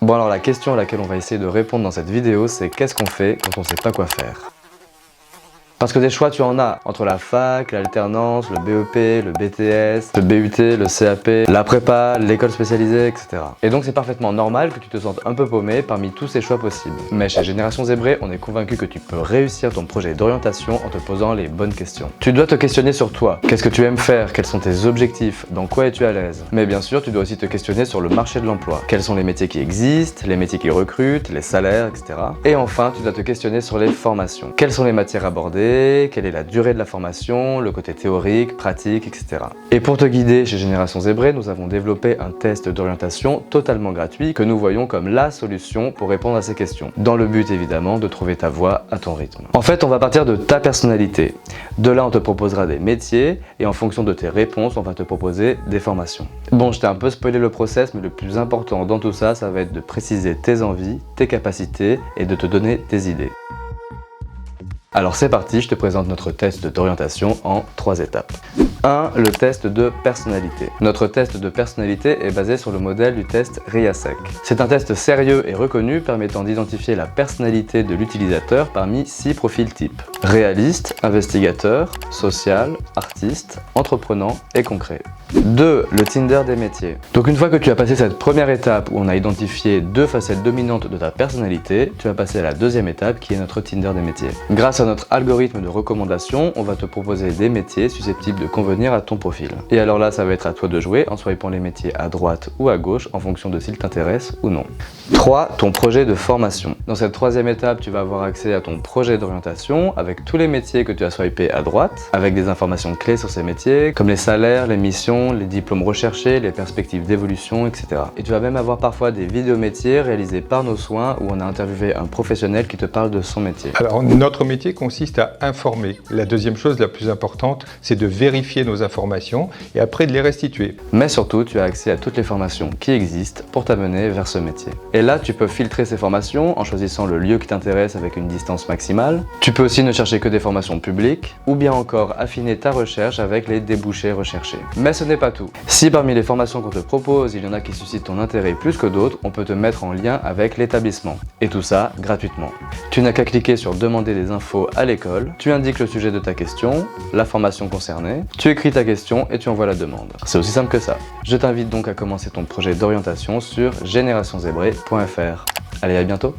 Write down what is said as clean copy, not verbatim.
Bon alors la question à laquelle on va essayer de répondre dans cette vidéo, c'est qu'est-ce qu'on fait quand on sait pas quoi faire? Parce que des choix tu en as, entre la fac, l'alternance, le BEP, le BTS, le BUT, le CAP, la prépa, l'école spécialisée, etc. Et donc c'est parfaitement normal que tu te sentes un peu paumé parmi tous ces choix possibles. Mais chez Génération Zébré, on est convaincu que tu peux réussir ton projet d'orientation en te posant les bonnes questions. Tu dois te questionner sur toi. Qu'est-ce que tu aimes faire? Quels sont tes objectifs? Dans quoi es-tu à l'aise? Mais bien sûr, tu dois aussi te questionner sur le marché de l'emploi. Quels sont les métiers qui existent, les métiers qui recrutent, les salaires, etc. Et enfin, tu dois te questionner sur les formations. Quelles sont les matières abordées? Quelle est la durée de la formation, le côté théorique, pratique, etc. Et pour te guider chez Génération Zébré, nous avons développé un test d'orientation totalement gratuit que nous voyons comme la solution pour répondre à ces questions. Dans le but évidemment de trouver ta voie à ton rythme. En fait, on va partir de ta personnalité. De là, on te proposera des métiers et en fonction de tes réponses, on va te proposer des formations. Bon, je t'ai un peu spoilé le process, mais le plus important dans tout ça, ça va être de préciser tes envies, tes capacités et de te donner tes idées. Alors c'est parti, je te présente notre test d'orientation en 3 étapes. 1. Le test de personnalité. Notre test de personnalité est basé sur le modèle du test RIASEC. C'est un test sérieux et reconnu permettant d'identifier la personnalité de l'utilisateur parmi 6 profils types. Réaliste, investigateur, social, artiste, entreprenant et concret. 2. Le Tinder des métiers. Donc une fois que tu as passé cette première étape où on a identifié 2 facettes dominantes de ta personnalité, tu vas passer à la deuxième étape qui est notre Tinder des métiers. Grâce à notre algorithme de recommandation, on va te proposer des métiers susceptibles de convenir à ton profil. Et alors là, ça va être à toi de jouer en swipant les métiers à droite ou à gauche en fonction de s'ils t'intéressent ou non. 3. Ton projet de formation. Dans cette troisième étape, tu vas avoir accès à ton projet d'orientation avec tous les métiers que tu as swipés à droite, avec des informations clés sur ces métiers, comme les salaires, les missions, les diplômes recherchés, les perspectives d'évolution, etc. Et tu vas même avoir parfois des vidéos métiers réalisées par nos soins où on a interviewé un professionnel qui te parle de son métier. Alors notre métier consiste à informer. La deuxième chose la plus importante, c'est de vérifier nos informations et après de les restituer. Mais surtout, tu as accès à toutes les formations qui existent pour t'amener vers ce métier. Et là, tu peux filtrer ces formations en choisissant le lieu qui t'intéresse avec une distance maximale. Tu peux aussi ne chercher que des formations publiques ou bien encore affiner ta recherche avec les débouchés recherchés. Mais ce n'est pas tout. Si parmi les formations qu'on te propose, il y en a qui suscitent ton intérêt plus que d'autres, on peut te mettre en lien avec l'établissement. Et tout ça gratuitement. Tu n'as qu'à cliquer sur demander des infos à l'école, tu indiques le sujet de ta question, la formation concernée, tu écris ta question et tu envoies la demande. C'est aussi simple que ça. Je t'invite donc à commencer ton projet d'orientation sur générationzébré.fr. Allez, à bientôt!